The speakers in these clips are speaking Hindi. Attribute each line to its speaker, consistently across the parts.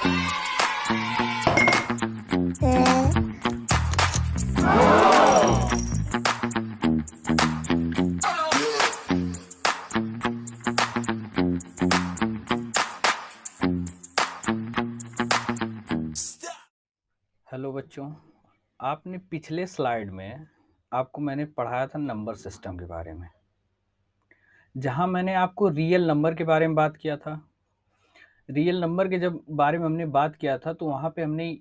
Speaker 1: हेलो बच्चों, आपने पिछले स्लाइड में आपको मैंने पढ़ाया था नंबर सिस्टम के बारे में, जहां मैंने आपको रियल नंबर के बारे में बात किया था। रियल नंबर के जब बारे में हमने बात किया था तो वहां पे हमने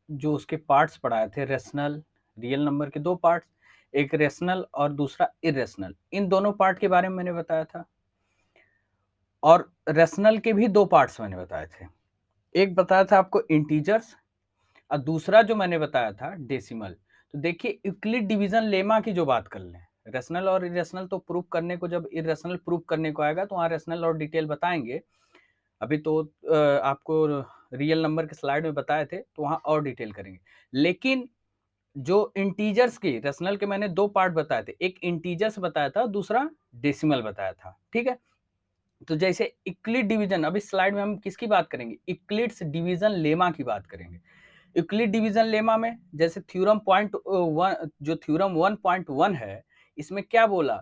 Speaker 1: जो उसके पार्ट्स पढ़ाए थे, रेशनल, रियल नंबर के दो पार्ट्स, एक रेशनल और दूसरा इरेशनल। इन दोनों पार्ट के बारे में मैंने बताया था, और रेशनल के भी दो पार्ट्स मैंने बताए थे। एक बताया था आपको इंटीजर्स, और दूसरा जो मैंने बताया था डेसिमल। तो देखिए, यूक्लिड डिवीजन लेमा की जो बात कर लें, रेशनल और इरेशनल तो प्रूव करने को, जब इरेशनल प्रूव करने को आएगा तो वहाँ रेशनल और डिटेल बताएंगे। अभी तो आपको रियल नंबर के स्लाइड में बताए थे, तो वहाँ और डिटेल करेंगे। लेकिन जो इंटीजर्स की, रेशनल के मैंने दो पार्ट बताए थे, एक इंटीजर्स बताया था, दूसरा डेसिमल बताया था, ठीक है। तो जैसे यूक्लिड डिवीजन, अभी स्लाइड में हम किसकी बात करेंगे, यूक्लिड्स डिवीजन लेमा की बात करेंगे। यूक्लिड डिवीजन लेमा में जैसे थ्योरम पॉइंट वन, जो थ्योरम 1.1 है, इसमें क्या बोला,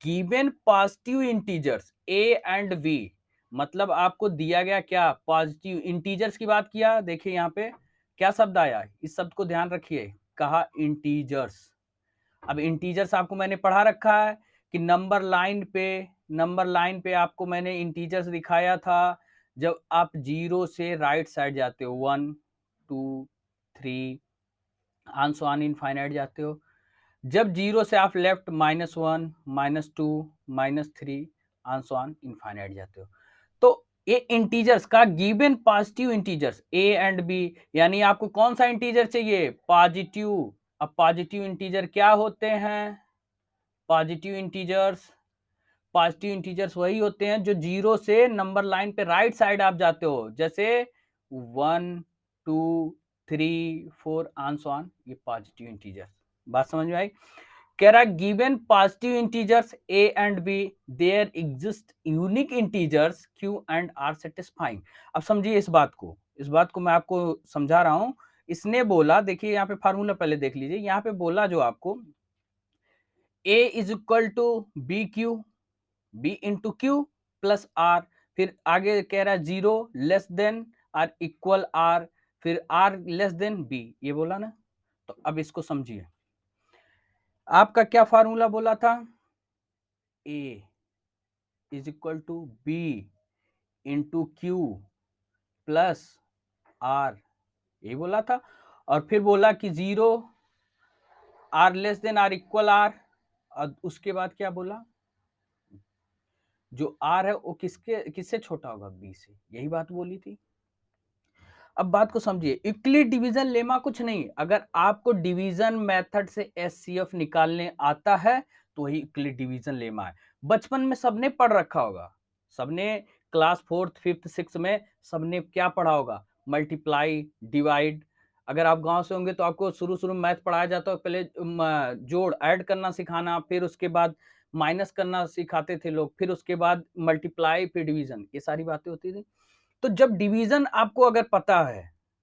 Speaker 1: given positive integers a and b, मतलब आपको दिया गया क्या, पॉजिटिव इंटीजर्स की बात किया। देखिए यहाँ पे क्या शब्द आया, इस शब्द को ध्यान रखिए, कहा इंटीजर्स। अब इंटीजर्स आपको मैंने पढ़ा रखा है कि नंबर लाइन पे आपको मैंने इंटीजर्स दिखाया था, जब आप जीरो से राइट साइड जाते हो, 1 2 3 ऑन सो ऑन इनफाइनाइट जाते हो। जब जीरो से आप left -1 -2 -3 on so on infinite जाते हो। तो ये इंटीजर्स का given positive integers a and b, यानी आपको कौन सा इंटीजर चाहिए, पॉजिटिव। अब पॉजिटिव इंटीजर क्या होते हैं, पॉजिटिव इंटीजर्स वही होते हैं जो जीरो से नंबर लाइन पे राइट साइड आप जाते हो, जैसे 1 2 3 4 ऑन सो ऑन, ये पॉजिटिव इंटीजर्स। बात समझ में आई। कह रहा है given positive integers a and b, there exist unique integers q and r satisfying. अब समझिए इस बात को मैं आपको समझा रहा हूं। इसने बोला, देखिए यहाँ पे फार्मूला पहले देख लीजिए, यहाँ पे बोला जो आपको a is equal to B Q, B into Q plus R, फिर आगे कह रहा है zero less than R equal R, फिर आर लेस देन बी, ये बोला ना। तो अब इसको समझिए, आपका क्या फार्मूला बोला था, a is equal to B into Q plus are, ये बोला था। और फिर बोला कि zero, R less than R equal R, और उसके बाद क्या बोला, जो आर है वो किससे छोटा होगा, बी से, यही बात बोली थी। अब बात को समझिए, यूक्लिड डिवीजन लेमा कुछ नहीं, अगर आपको डिवीजन मेथड से एचसीएफ निकालने आता है तो वही यूक्लिड डिवीजन लेमा है। बचपन में सबने पढ़ रखा होगा, सबने क्लास 4th 5th 6th में सबने क्या पढ़ा होगा, मल्टीप्लाई, डिवाइड। अगर आप गांव से होंगे तो आपको शुरू शुरू में मैथ पढ़ाया जाता है, पहले जोड़ ऐड करना सिखाना, फिर उसके बाद माइनस करना सिखाते थे लोग, फिर उसके बाद मल्टीप्लाई, फिर डिवीजन, ये सारी बातें होती थी। तो जब डिवीजन आपको अगर पता है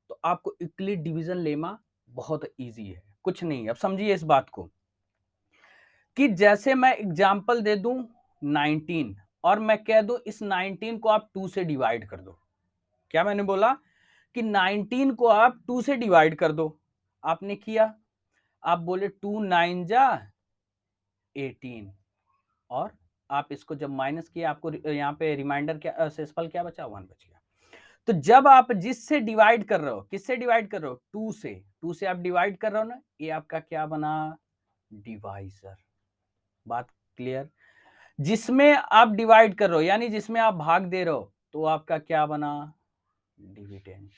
Speaker 1: तो आपको यूक्लिड डिवीजन लेमा बहुत इजी है, कुछ नहीं। अब समझिए इस बात को कि जैसे मैं एग्जांपल दे दूं 19, और मैं कह दूं इस 19 को आप 2 से डिवाइड कर दो। क्या मैंने बोला कि 19 को आप 2 से डिवाइड कर दो, आपने किया, आप बोले 2 9 जा 18, और आप इसको जब माइनस किया, आपको यहाँ पे रिमाइंडर क्या, शेषफल क्या बचा, 1 बच गया। तो जब आप जिससे डिवाइड कर रहे हो, किससे डिवाइड कर रहे हो, 2 से आप डिवाइड कर रहे हो ना, ये आपका क्या बना, डिवाइजर। बात क्लियर। जिसमें आप डिवाइड कर रहे हो यानी जिसमें आप भाग दे रहे हो, तो आपका क्या बना, डिविडेंड।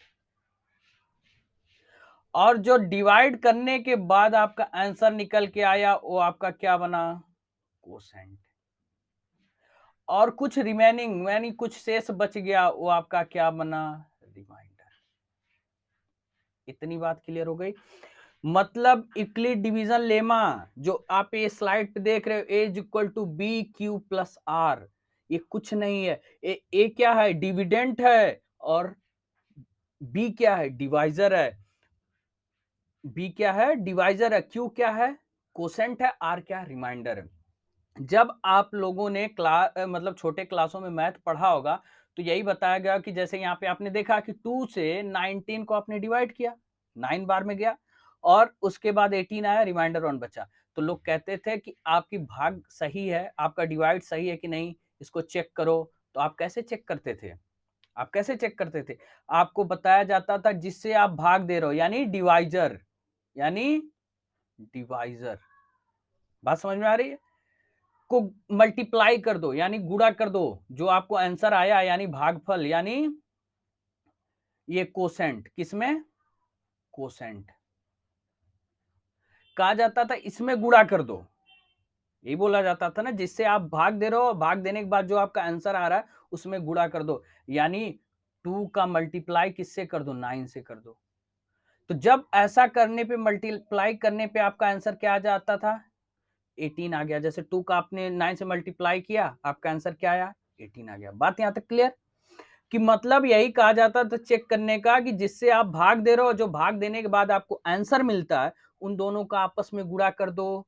Speaker 1: और जो डिवाइड करने के बाद आपका आंसर निकल के आया, वो आपका क्या बना, कोसेंट। और कुछ रिमेनिंग यानी कुछ शेष बच गया, वो आपका क्या बना, रिमाइंडर। इतनी बात क्लियर हो गई। मतलब यूक्लिड डिवीजन लेमा जो आप ये स्लाइड पे देख रहे हो, a is equal to B q plus are, ये कुछ नहीं है, ए क्या है, डिविडेंट है, और बी क्या है? डिवाइज़र है। बी क्या है? डिवाइज़र है। क्यू क्या है? कोसेंट है। आर क्या है? रिमाइंडर है। जब आप लोगों ने मतलब छोटे क्लासों में मैथ पढ़ा होगा, तो यही बताया गया कि जैसे यहाँ पे आपने देखा कि 2 से 19 को आपने डिवाइड किया, 9 बार में गया और उसके बाद 18 आया, रिमाइंडर 1 बचा। तो लोग कहते थे कि आपकी भाग सही है, आपका डिवाइड सही है कि नहीं, इसको चेक करो। तो आप कैसे चेक करते थे? आप कैसे चेक करते थे? आपको बताया जाता था जिससे आप भाग दे रहे हो, यानी डिवाइज़र, यानी डिवाइज़र। बात समझ में आ रही है? को मल्टीप्लाई कर दो यानी गुणा कर दो, जो आपको आंसर आया यानी भागफल, यानी ये कोसेंट, किसमें? कोसेंट। कहा जाता था इसमें गुणा कर दो, यही बोला जाता था ना, जिससे आप भाग दे रहे हो, भाग देने के बाद जो आपका आंसर आ रहा है उसमें गुणा कर दो, यानी 2 का मल्टीप्लाई किससे कर दो? 9 से कर दो। तो जब ऐसा करने पे, मल्टीप्लाई करने पे आपका आंसर क्या आ जाता था? 18 आ गया। जैसे 2 का आपने 9 से मल्टीप्लाई किया, आपका आंसर क्या आया? 18 आ गया। बात यहां तक क्लियर? कि मतलब यही कहा जाता था चेक करने का, कि जिससे आप भाग दे रहे हो, जो भाग देने के बाद आपको आंसर मिलता है, उन दोनों का आपस में गुणा कर दो,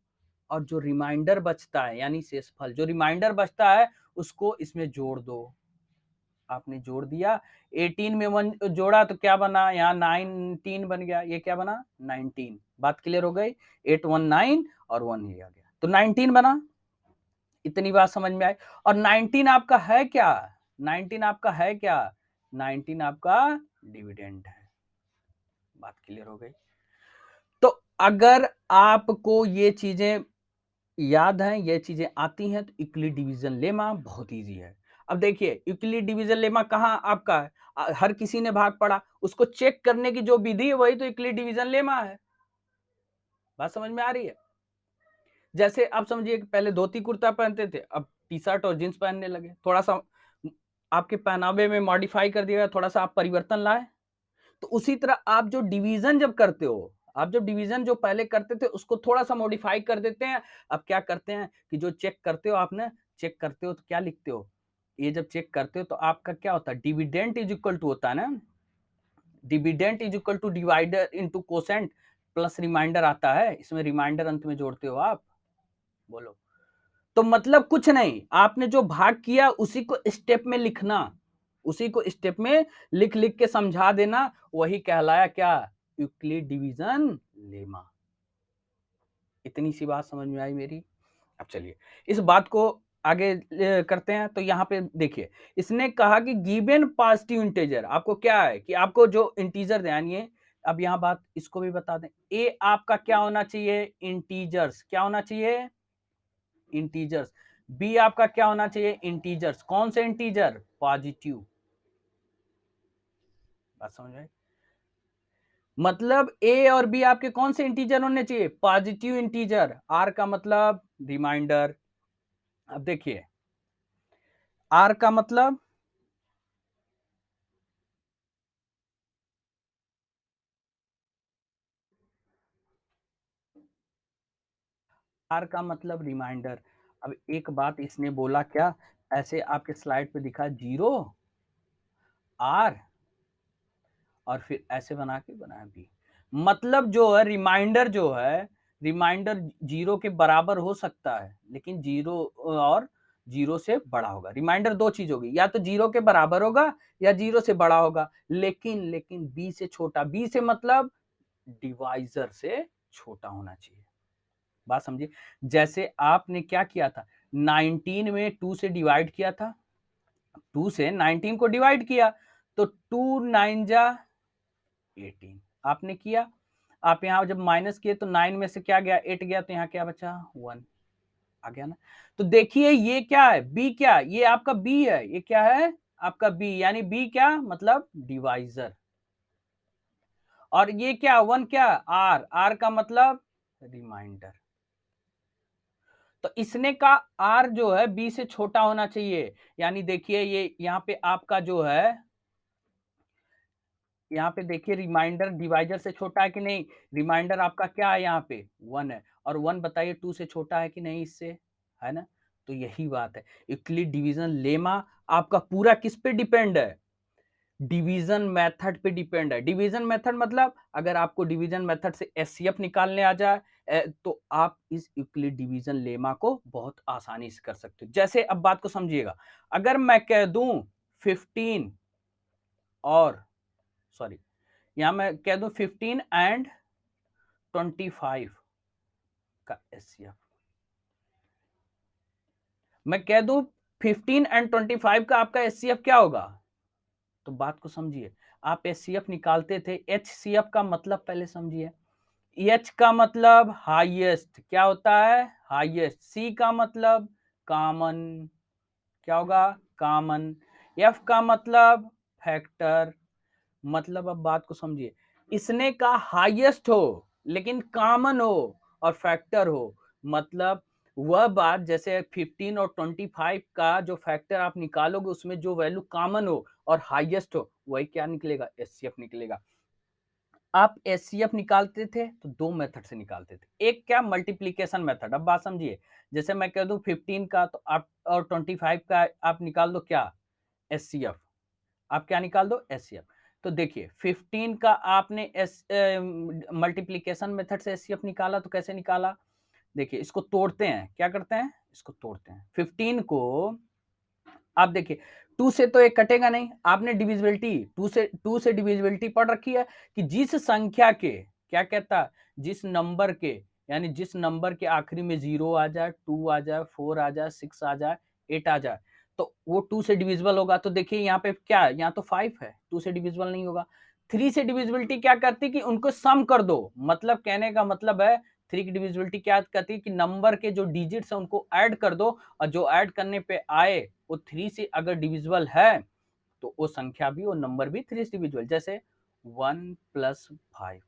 Speaker 1: और जो रिमाइंडर बचता है यानी शेषफल, जो रिमाइंडर बचता है उसको इसमें जोड़ दो। आपने जोड़ दिया, 18 में 1 जोड़ा तो क्या बना? यहाँ 19 बन गया, ये क्या बना? 19। बात क्लियर हो गई? 8 1 9 और 1 ही आ गया, तो 19 बना। इतनी बात समझ में आई। और 19 आपका है क्या? 19 आपका है क्या? 19 आपका डिविडेंड है। बात क्लियर हो गई? तो अगर आपको ये चीजें याद हैं, ये चीजें आती हैं, तो यूक्लिड डिवीजन लेमा बहुत इजी है। अब देखिए, यूक्लिड डिवीजन लेमा कहाँ आपका है? हर किसी ने भाग पढ़ा, उसको चेक करने की जो विधि है वही तो यूक्लिड डिवीजन लेमा है। बात समझ में आ रही है? जैसे आप समझिए कि पहले धोती कुर्ता पहनते थे, अब टी शर्ट और जींस पहनने लगे, थोड़ा सा आपके पहनावे में मॉडिफाई कर दिया, थोड़ा सा आप परिवर्तन लाए। तो उसी तरह आप जो डिवीजन जब करते हो, आप जब डिवीजन जो पहले करते थे उसको थोड़ा सा मॉडिफाई कर देते हैं। अब क्या करते हैं कि जो चेक करते हो आपने, चेक करते हो तो क्या लिखते हो? ये जब चेक करते हो तो आपका क्या होता है? डिविडेंट इज इक्वल टू होता है ना, dividend is equal to divider into quotient plus remainder आता है, इसमें रिमाइंडर अंत में जोड़ते हो आप। बोलो। तो मतलब कुछ नहीं, आपने जो भाग किया उसी को स्टेप में लिखना, उसी को स्टेप में लिख लिख के समझा देना, वही कहलाया क्या? Euclid division lemma. इतनी सी बात समझ में आई मेरी? अब चलिए इस बात को आगे करते हैं। तो यहाँ पे देखिए, इसने कहा कि गिवन पॉजिटिव इंटीजर, आपको क्या है कि आपको जो इंटीजर ध्यान, ये अब यहाँ बात इसको भी बता दें, ए आपका क्या होना चाहिए? इंटीजर्स। क्या होना चाहिए? इंटीजर्स। बी आपका क्या होना चाहिए? इंटीजर्स। कौन से इंटीजर? पॉजिटिव। बात समझ में? मतलब ए और बी आपके कौन से इंटीजर होने चाहिए? Positive integer. आर का मतलब रिमाइंडर। अब देखिए, आर का मतलब, आर का मतलब रिमाइंडर। अब एक बात इसने बोला क्या, ऐसे आपके स्लाइड पे दिखा 0 आर और फिर ऐसे बना के बनाया बी। मतलब जो है रिमाइंडर, जो है रिमाइंडर 0 के बराबर हो सकता है, लेकिन 0 और 0 से बड़ा होगा। रिमाइंडर दो चीज होगी, या तो 0 के बराबर होगा या 0 से बड़ा होगा, लेकिन लेकिन बी से छोटा। बी से मतलब डिवाइजर से छोटा होना चाहिए। बात समझिए? जैसे आपने क्या किया था, 19 में 2 से डिवाइड किया था, 2 से 19 को डिवाइड किया, तो 2 9 जा 18 आपने किया। आप यहां जब माइनस किए तो 9 में से क्या गया? 8 गया, तो यहां क्या बचा? 1 आ गया ना। तो देखिए ये क्या है? बी। क्या ये आपका बी है? ये क्या है? आपका बी, यानी बी क्या मतलब? डिवाइजर। और ये क्या 1 क्या? आर। आर का मतलब रिमाइंडर। तो इसने का आर जो है बी से छोटा होना चाहिए, यानी देखिए ये यहाँ पे आपका जो है, यहाँ पे देखिए रिमाइंडर डिवाइजर से छोटा है कि नहीं? रिमाइंडर आपका क्या है? यहाँ पे 1 है, और 1 बताइए 2 से छोटा है कि नहीं इससे? है ना? तो यही बात है, यूक्लिड डिवीजन लेमा आपका पूरा किस पे डिपेंड है? डिवीजन मेथड पे डिपेंड है। डिवीजन मेथड मतलब अगर आपको डिवीजन मेथड से एचसीएफ निकालने आ जाए तो आप इस यूक्लिड डिवीजन लेमा को बहुत आसानी से कर सकते हो। जैसे अब बात को समझिएगा, अगर मैं कह दूं 15 और सॉरी यहां मैं कह दूं 15 एंड 25 का एचसीएफ, मैं कह दूं 15 एंड 25 का आपका एचसीएफ क्या होगा, तो बात को समझिए। आप एचसीएफ निकालते थे, एचसीएफ का मतलब पहले समझिए। एच का मतलब हाईएस्ट, क्या होता है, हाईएस्ट। सी का मतलब कॉमन, क्या होगा, कॉमन। एफ का मतलब फैक्टर, मतलब अब बात को समझिए, इसने का हाईएस्ट हो लेकिन कॉमन हो और फैक्टर हो, मतलब वह बात जैसे 15 और 25 का जो फैक्टर आप निकालोगे उसमें जो वैल्यू कॉमन हो और हाईएस्ट हो वही क्या निकलेगा, एचसीएफ निकलेगा। आप एचसीएफ निकालते थे तो दो मेथड से निकालते थे, एक क्या, मल्टीप्लीकेशन मेथड। अब बात समझिए, जैसे मैं कह दूं 15 का तो आप और 25 का आप निकाल दो क्या, एचसीएफ। आप क्या निकाल दो, एचसीएफ। तो देखिए 15 का आपने एस मल्टीप्लीकेशन मेथड से एचसीएफ निकाला तो कैसे निकाला, देखिए इसको तोड़ते हैं, क्या करते हैं, इसको तोड़ते हैं। 15 को आप देखिए 2 से तो एक कटेगा नहीं, आपने डिविजिबिलिटी 2 से डिविजिबिलिटी पढ़ रखी है कि जिस संख्या के, क्या कहता, जिस नंबर के, यानी जिस नंबर के आखिरी में 0 आ जाए, 2 आ जाए, 4 आ जाए, 6 आ जाए, 8 आ जाए, तो वो 2 से डिविजिबल होगा। तो देखिए यहाँ पे क्या है, यहाँ तो 5 है, 2 से डिविजिबल नहीं होगा। 3 से डिविजिबिलिटी क्या करती कि उनको सम कर दो, मतलब कहने का मतलब है 3 की डिविजिबिलिटी क्या कहती है कि नंबर के जो डिजिट्स है उनको ऐड कर दो और जो ऐड करने पे आए वो 3 से अगर डिविजिबल है तो वो संख्या भी, वो नंबर भी 3 से डिविजिबल। जैसे 1 प्लस 5,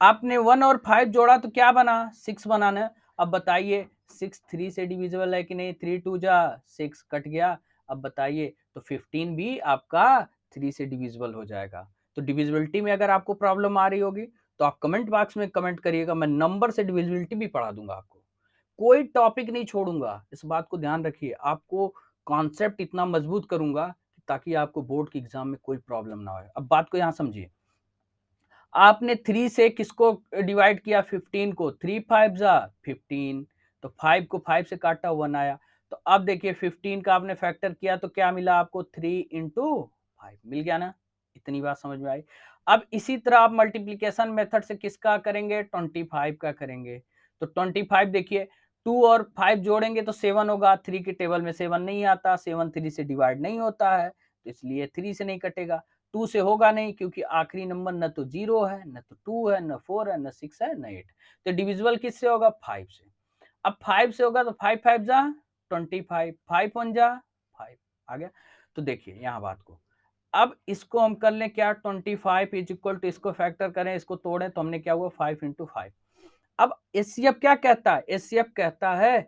Speaker 1: आपने 1 और 5 जोड़ा तो क्या बना, 6 बनाना। अब बताइए 6 3 से डिविजिबल है कि नहीं, 3 2 जा 6 कट गया। अब बताइए तो 15 भी आपका 3 से डिविजिबल हो जाएगा। तो डिविजिबिलिटी में अगर आपको प्रॉब्लम आ रही होगी तो आप कमेंट बॉक्स में कमेंट करिएगा, मैं नंबर से डिविजिबिलिटी भी पढ़ा दूंगा आपको, कोई टॉपिक नहीं छोड़ूंगा। इस बात को ध्यान रखिए, आपको कॉन्सेप्ट इतना मजबूत करूंगा ताकि आपको बोर्ड के एग्जाम में कोई प्रॉब्लम ना हो। अब बात को यहां समझिए, आपने 3 से किसको डिवाइड किया, 15 को, 3 5 जा 15, तो 5 को 5 से काटा 1 आया। तो अब देखिए 15 का आपने फैक्टर किया तो क्या मिला आपको, 3 इंटू 5 मिल गया ना, इतनी बात समझ में आई। अब इसी तरह आप मल्टीप्लीकेशन मेथड से किसका करेंगे, 25 का करेंगे। तो 25 देखिए 2 और 5 जोड़ेंगे तो 7 होगा, 3 के टेबल में 7 नहीं आता, 7 3 से डिवाइड नहीं होता है, तो इसलिए 3 से नहीं कटेगा। 2 से होगा नहीं क्योंकि आखिरी नंबर न तो 0 है, न तो 2 है, न 4 है, न 6 है, न 8। तो डिविजिबल किससे होगा, 5 से। अब 5 से होगा तो 5 5 जा 25, 5 1 जा 5 आ गया। तो देखिए यहाँ बात को, अब इसको हम कर लें क्या, 25 इज इक्वल टू, इसको फैक्टर करें, इसको तोड़ें तो हमने क्या हुआ 5 इंटू 5। अब एचसीएफ क्या कहता है, एचसीएफ कहता है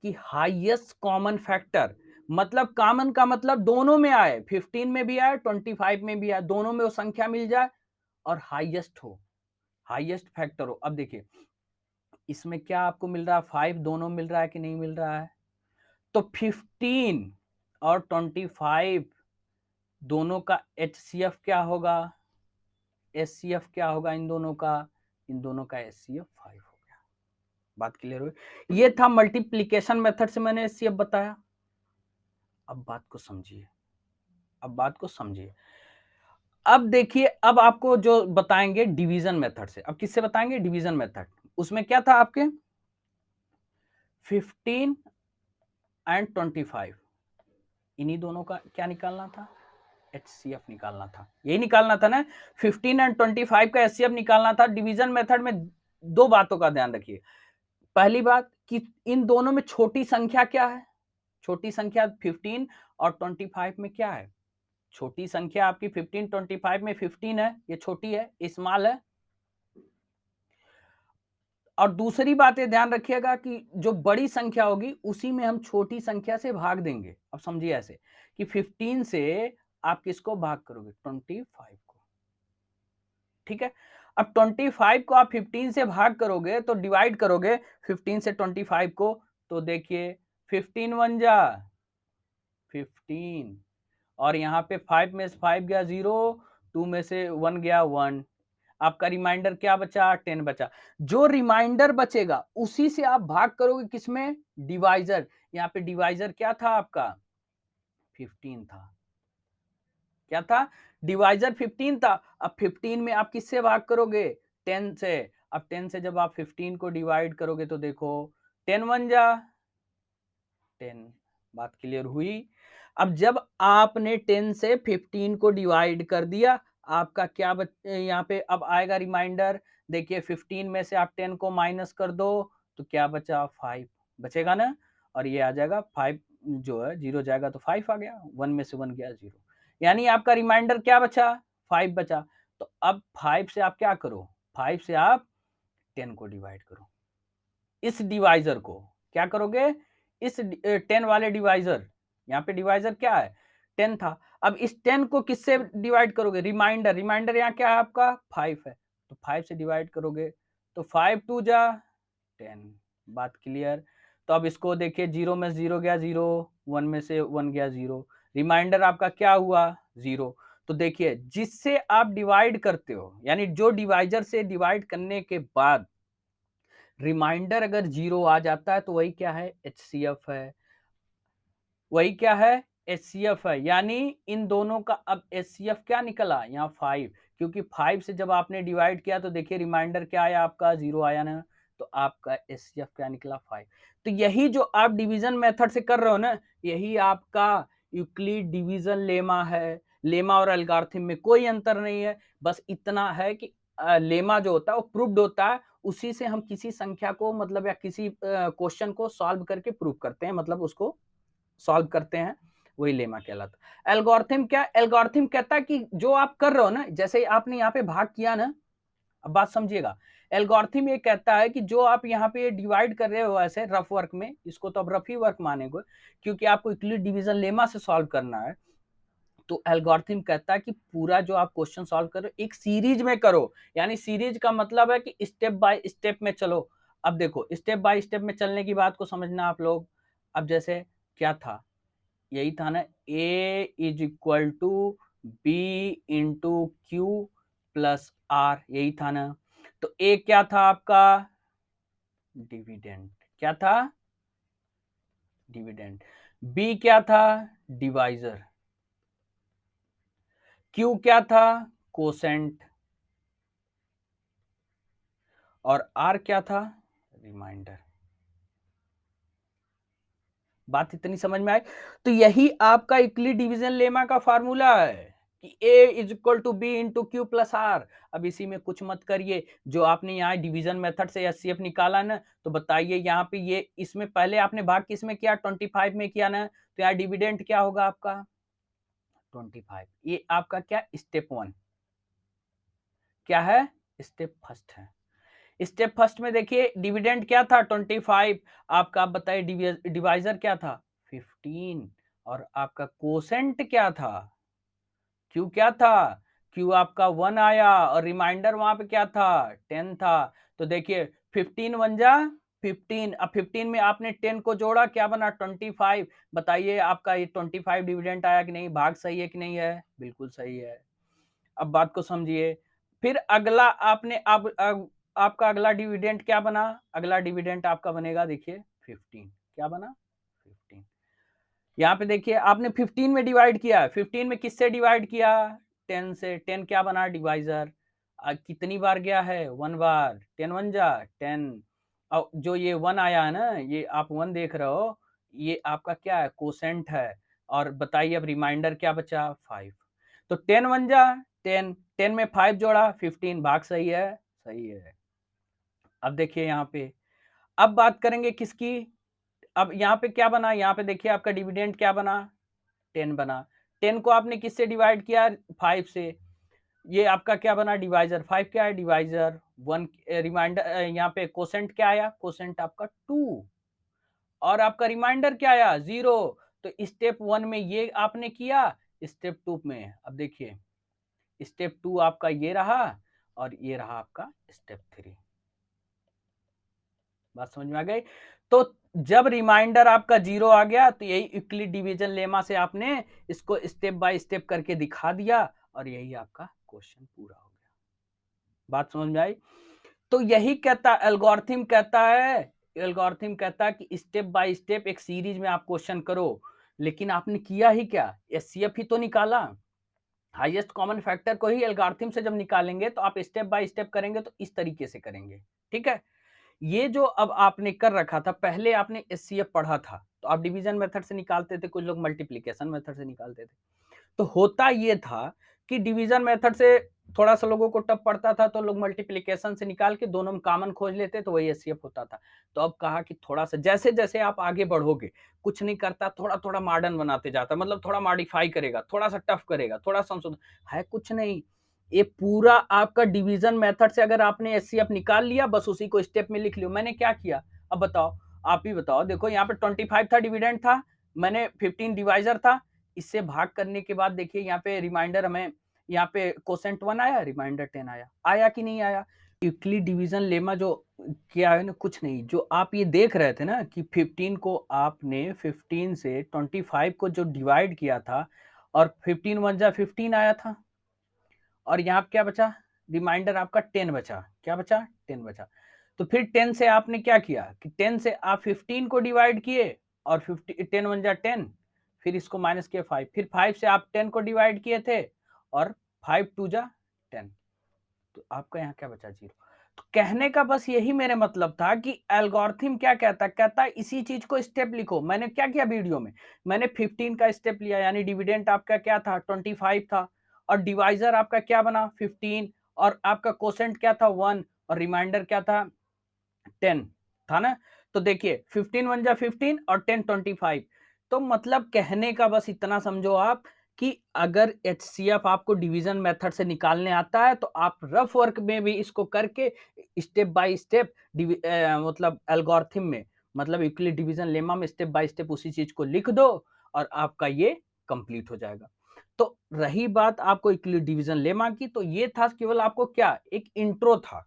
Speaker 1: कि हाईएस्ट कॉमन फैक्टर, मतलब कॉमन का मतलब दोनों में आए, 15 में भी आए, 25 में भी आए, दोनों में वो संख्या मिल जाए और हाईएस्ट हो, हाईएस्ट फैक्टर हो। अब देखिए इसमें क्या आपको मिल रहा है, 5 दोनों मिल रहा है कि नहीं मिल रहा है, तो 15 और 25 दोनों का एचसीएफ क्या होगा, एचसीएफ क्या होगा इन दोनों का, इन दोनों का एचसीएफ 5 हो गया। बात क्लियर हुई, ये था मल्टीप्लीकेशन मेथड से मैंने एचसीएफ बताया। अब बात को समझिए, अब बात को समझिए, अब देखिए, अब आपको जो बताएंगे डिवीजन मेथड से, अब किससे बताएंगे, डिवीजन मेथड। उसमें क्या था आपके 15 एंड 25, इन्हीं दोनों का क्या निकालना था, एचसीएफ निकालना था, यही निकालना था ना, 15 एंड 25 का एचसीएफ निकालना था। डिवीजन मेथड में दो बातों का ध्यान रखिए, पहली बात कि इन दोनों में छोटी संख्या क्या है, छोटी संख्या 15 और 25 में क्या है, छोटी संख्या आपकी 15 25 में 15 है, ये छोटी है, स्मॉल है। और दूसरी बात ये ध्यान रखिएगा कि जो बड़ी संख्या होगी उसी में हम छोटी संख्या से भाग देंगे। अब समझिए ऐसे कि 15 से आप किसको भाग करोगे, 25 को, ठीक है। अब 25 को आप 15 से भाग करोगे तो डिवाइड करोगे 15 से 25 को, तो देखिए 15 1 जा 15 और यहाँ पे 5 में से 5 गया 0, 2 में से 1 गया 1। आपका रिमाइंडर क्या बचा? 10 बचा। जो रिमाइंडर बचेगा उसी से आप भाग करोगे किसमें? डिवाइजर। यहाँ पे डिवाइजर क्या था आपका? 15 था। क्या था? डिवाइजर 15 था। अब 15 में आप किससे भाग करोगे? 10 से। अब 10 से जब आप 15 को डिवाइड करोगे तो देखो 10 1 जा 10। बात क्लियर हुई? अब जब आपने 10 से 15 को डिवाइड कर दिया, आपका क्या यहाँ पे अब आएगा रिमाइंडर। देखिए 15 में से आप 10 को माइनस कर दो तो क्या बचा? 5 बचेगा ना। और ये आ जाएगा 5, जो है 0 जाएगा तो 5 आ गया, 1 में से 1 गया 0। यानी आपका रिमाइंडर क्या बचा? 5 बचा। तो अब 5 से आप क्या करो? 5 से आप 10 को डिवाइड करो। इस डिवाइजर को क्या करोगे? इस 10 वाले डिवाइजर, यहाँ पे डिवाइजर क्या है? 10 था। अब इस 10 को किससे डिवाइड करोगे? रिमाइंडर। रिमाइंडर यहाँ क्या है आपका? 5 है। तो 5 से डिवाइड करोगे तो 5 2 जा 10। बात क्लियर? तो अब इसको देखिए 0 में 0 गया 0, 1 में से 1 गया 0। रिमाइंडर आपका क्या हुआ? 0। तो देखिए जिससे आप डिवाइड करते हो, यानी जो डिवाइजर से डिवाइड करने के बाद रिमाइंडर अगर 0 आ जाता है तो वही क्या है? एचसीएफ है। वही क्या है? एचसीएफ है। यानी इन दोनों का अब एचसीएफ क्या निकला? यहाँ 5, क्योंकि 5 से जब आपने डिवाइड किया तो देखिए रिमाइंडर क्या आया आपका? 0 आया ना। तो आपका एचसीएफ क्या निकला? 5। तो यही जो आप डिवीजन मेथड से कर रहे हो ना, यही आपका यूक्लिड डिवीजन लेमा है। लेमा और एल्गोरिथम में कोई अंतर नहीं है, बस इतना है कि लेमा जो होता है वो प्रूव्ड होता है, उसी से हम किसी संख्या को मतलब या किसी क्वेश्चन को सॉल्व करके प्रूव करते हैं, मतलब उसको सॉल्व करते हैं, वही लेमा कहलाता है। एल्गोरिथम क्या? एल्गोरिथम कहता है कि जो आप कर रहे हो ना, जैसे आपने यहाँ पे भाग किया ना, अब बात समझिएगा। एल्गोरिथम ये कहता है कि जो आप यहाँ पे डिवाइड कर रहे हो ऐसे रफ वर्क में, इसको तो अब रफ ही वर्क मानेंगे क्योंकि आपको यूक्लिड डिवीजन लेमा से सॉल्व करना है। तो एल्गोरिथम कहता है कि पूरा जो आप क्वेश्चन सॉल्व करो एक सीरीज में करो। यानी सीरीज का मतलब है कि स्टेप बाय स्टेप में चलो। अब देखो स्टेप बाय स्टेप में चलने की बात को समझना आप लोग। अब जैसे क्या था? यही था ना, a is equal to B into Q plus r, यही था ना। तो ए क्या था आपका? डिविडेंड। क्या था? डिविडेंड। बी क्या था? डिवाइजर। क्यू क्या था? कोसेंट। और आर क्या था? रिमाइंडर। बात इतनी समझ में आई? तो यही आपका यूक्लिड डिवीजन लेमा का फार्मूला है कि a is equal to B into Q plus r. अब इसी में कुछ मत करिए, जो आपने यहाँ डिवीजन मेथड से एचसीएफ निकाला ना, तो बताइए यहाँ पे ये इसमें पहले आपने भाग किस में किया? 25 में किया ना। तो यहाँ डिविडेंड क्या होगा आपका? 25। ये आपका क्या? स्टेप 1 क्या है? स्टेप फर्स्ट है। स्टेप फर्स्ट में देखिए डिविडेंड क्या था? 25। आपका आप बताइए डिवाइजर क्या था? 15। और आपका कोसेंट क्या था? क्यू क्या था? क्यू आपका 1 आया और रिमाइंडर वहां पे क्या था? 10 था। तो देखिए 15 1 जा 15। अब 15 में आपने 10 को जोड़ा, क्या बना? 25। बताइए आपका ये 25 डिविडेंड आया कि नहीं? भाग सही है कि नहीं है? बिल्कुल सही है। अब बात को समझिए। फिर अगला आपने अब आपका अगला डिविडेंड क्या बना? अगला डिविडेंड आपका बनेगा देखिए 15। क्या बना? 15। यहाँ पे देखिए आपने 15 में डिवाइड किया। 15 में किससे डिवाइड किया? 10 से। 10 क्या बना? डिवाइजर। कितनी बार गया है? 1 बार। 10 1 जा 10। और जो ये 1 आया है ना, ये आप 1 देख रहे हो, ये आपका क्या है? कोसेंट है। और बताइए अब रिमाइंडर क्या बचा? 5। तो 10 1 जा 10। 10 में 5 जोड़ा 15। भाग सही है? सही है। अब देखिए यहाँ पे, अब बात करेंगे किसकी? अब यहाँ पे क्या बना? यहाँ पे देखिए आपका डिविडेंड क्या बना? 10 बना। 10 को आपने किससे डिवाइड किया? 5 से। ये आपका क्या बना? डिवाइजर। 5 क्या है? डिवाइजर। 1 रिमाइंडर। यहाँ पे कोसेंट क्या आया? कोसेंट आपका 2। और आपका रिमाइंडर क्या आया? 0। तो स्टेप 1 में ये आपने किया। स्टेप 2 में अब देखिए स्टेप 2 आपका ये रहा और ये रहा आपका स्टेप 3। बात समझ में आ गई? तो जब रिमाइंडर आपका 0 आ गया तो यही यूक्लिड डिवीजन लेमा से आपने इसको स्टेप बाय स्टेप करके दिखा दिया और यही आपका क्वेश्चन पूरा हो गया। बात समझ में आई? तो यही कहता एल्गोरिथम कहता है कि स्टेप बाय स्टेप एक सीरीज में आप क्वेश्चन करो, लेकिन आपने किया ही क्या? एचसीएफ ही तो निकाला। हाईएस्ट कॉमन फैक्टर को ही एल्गोरिथम से जब निकालेंगे तो आप स्टेप बाय स्टेप करेंगे तो इस तरीके से करेंगे। ठीक है? ये जो अब आपने कर रखा था, पहले आपने एचसीएफ पढ़ा था, तो आप डिवीजन मेथड से निकालते थे, कुछ लोग मल्टीप्लिकेशन मेथड से निकालते थे। तो होता ये था कि डिवीजन मेथड से थोड़ा सा लोगों को टफ पड़ता था, तो लोग मल्टीप्लिकेशन से निकाल के दोनों में कॉमन खोज लेते, तो वही एचसीएफ होता था। तो अब कहा कि थोड़ा सा जैसे जैसे आप आगे बढ़ोगे, कुछ नहीं करता, थोड़ा थोड़ा मॉडर्न बनाते जाता, मतलब थोड़ा मॉडिफाई करेगा, थोड़ा सा टफ करेगा, थोड़ा संशोधन, है कुछ नहीं। ये पूरा आपका डिवीजन मेथड से अगर आपने एचसीएफ निकाल लिया, बस उसी को स्टेप में लिख लियो। मैंने क्या किया, अब बताओ, आप ही बताओ। देखो यहाँ पे 25 था डिविडेंड था, मैंने 15 डिवाइजर था, इससे भाग करने के बाद देखिए यहाँ पे रिमाइंडर हमें, यहाँ पे कोसेंट 1 आया, रिमाइंडर 10 आया, आया कि नहीं आया? यूक्लिड डिवीजन लेमा जो क्या है ना, कुछ नहीं, जो आप ये देख रहे थे ना कि 15 को आपने 15 से 25 को जो डिवाइड किया था और 15 वन जा 15 आया था, और यहाँ पे क्या बचा? रिमाइंडर आपका 10 बचा। क्या बचा? 10 बचा। तो फिर 10 से आपने क्या किया कि 10 से आप 15 को डिवाइड किए और 50 10 वन जा 10, फिर इसको माइनस किए 5, फिर 5 से आप 10 को डिवाइड किए थे और 5 टू जा 10, तो आपका यहाँ क्या बचा? 0। तो कहने का बस यही मेरे मतलब था कि एल्गोरिथम क्या कहता है इसी चीज को स्टेप लिखो। मैंने क्या किया वीडियो में, मैंने 15 का स्टेप लिया, यानी डिविडेंड आपका क्या था? 25 था, और डिवाइजर आपका क्या बना? 15, और आपका कोसेंट क्या था? 1, और रिमाइंडर क्या था? 10 था ना? तो देखिए 15 वन जा 15 और 10 25। तो मतलब कहने का बस इतना समझो आप कि अगर एचसीएफ आपको डिवीजन मेथड से निकालने आता है तो आप रफ वर्क में भी इसको करके स्टेप बाय स्टेप मतलब एल्गोरिथम में, मतलब यूक्लिड डिवीजन लेमा में स्टेप बाय स्टेप उसी चीज को लिख दो और आपका ये कंप्लीट हो जाएगा। तो रही बात आपको यूक्लिड डिवीजन लेमा की, तो ये था केवल आपको क्या, एक इंट्रो था।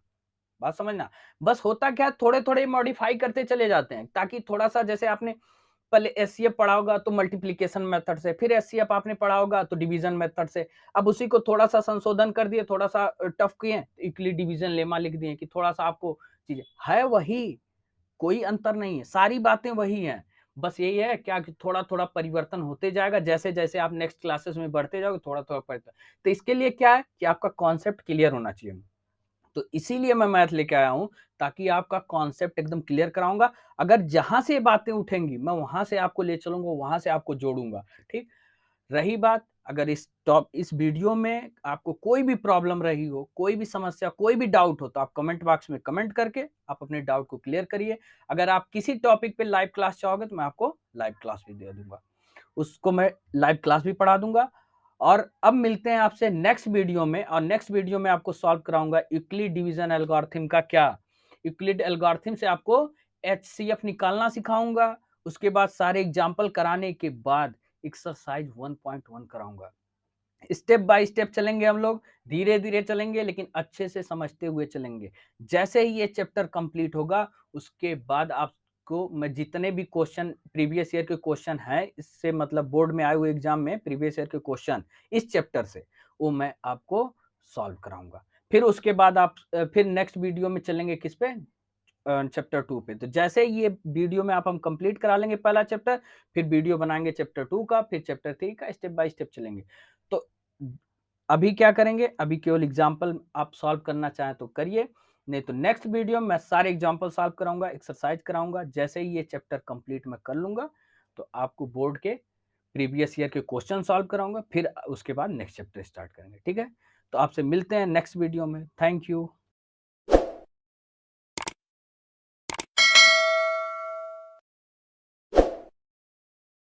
Speaker 1: बात समझना। बस होता क्या है, थोड़े-थोड़े मॉडिफाई करते चले जाते हैं, ताकि थोड़ा-सा, जैसे आपने पहले एचसीएफ पढ़ा होगा तो मल्टीप्लिकेशन मेथड से, फिर एचसीएफ आपने पढ़ा होगा तो डिवीजन मेथड से। अब उसी को थोड़ा-सा संशोधन कर दिए, थोड़ा-सा टफ किए, यूक्लिड डिवीजन लेमा लिख दिए कि थोड़ा-सा आपको चीजें है वही, कोई अंतर नहीं है, सारी बातें वही हैं। बस यही है क्या कि थोड़ा-थोड़ा परिवर्तन होते जाएगा, जैसे-जैसे आप नेक्स्ट क्लासेस में बढ़ते जाओगे, थोड़ा-थोड़ा परिवर्तन। तो इसके लिए क्या है कि आपका कॉन्सेप्ट क्लियर होना चाहिए। तो इसीलिए मैं मैथ लेके आया हूँ, ताकि आपका कॉन्सेप्ट एकदम क्लियर कराऊँगा। अगर जहाँ से ये बातें उठेंगी, मैं वहाँ से आपको ले चलूँगा, वहाँ से आपको जोड़ूँगा, ठीक? रही बात, अगर इस वीडियो में आपको कोई भी प्रॉब्लम रही हो, कोई भी समस्या, कोई भी डाउट हो, तो आप कमेंट बॉक्स में कमेंट करके आप अपने डाउट को क्लियर करिए। अगर आप किसी टॉपिक पे लाइव क्लास चाहोगे, तो मैं आपको लाइव क्लास भी दे दूँगा। उसको मैं लाइव क्लास भी पढ़ा दूंगा। और अब मिलते हैं आपसे नेक्स्ट वीडियो में, और नेक्स्ट वीडियो में आपको सॉल्व कराऊंगा यूक्लिड डिवीजन एल्गोरिथम का क्या, यूक्लिड एल्गोरिथम से आपको एचसीएफ निकालना सिखाऊंगा। उसके बाद सारे एग्जाम्पल कराने के बाद एक्सरसाइज 1.1 कराऊंगा। स्टेप बाय स्टेप चलेंगे हम लोग, धीरे धीरे चलेंगे, लेकिन अच्छे से समझते हुए चलेंगे। जैसे ही ये चैप्टर कंप्लीट होगा, उसके बाद आपको मैं जितने भी क्वेश्चन, प्रीवियस ईयर के क्वेश्चन हैं, इससे मतलब बोर्ड में आए हुए एग्जाम में प्रीवियस ईयर के क्वेश्चन इस चैप्टर से, वो मैं आपको सॉल्व कराऊंगा। फिर उसके बाद आप फिर नेक्स्ट वीडियो में चलेंगे किस पे, चैप्टर 2 पे। तो जैसे ही ये वीडियो में आप हम कंप्लीट करा लेंगे पहला चैप्टर, फिर वीडियो बनाएंगे चैप्टर 2 का, फिर चैप्टर 3 का, स्टेप बाय स्टेप चलेंगे। तो अभी क्या करेंगे, अभी केवल एग्जाम्पल आप सॉल्व करना चाहें तो करिए, नहीं तो नेक्स्ट वीडियो में मैं सारे एग्जाम्पल सॉल्व कराऊंगा, एक्सरसाइज कराऊंगा। जैसे ही ये चैप्टर कंप्लीट मैं कर लूंगा, तो आपको बोर्ड के प्रीवियस ईयर के क्वेश्चन सॉल्व कराऊंगा, फिर उसके बाद नेक्स्ट चैप्टर स्टार्ट करेंगे। ठीक है? तो आपसे मिलते हैं नेक्स्ट वीडियो में। Thank you.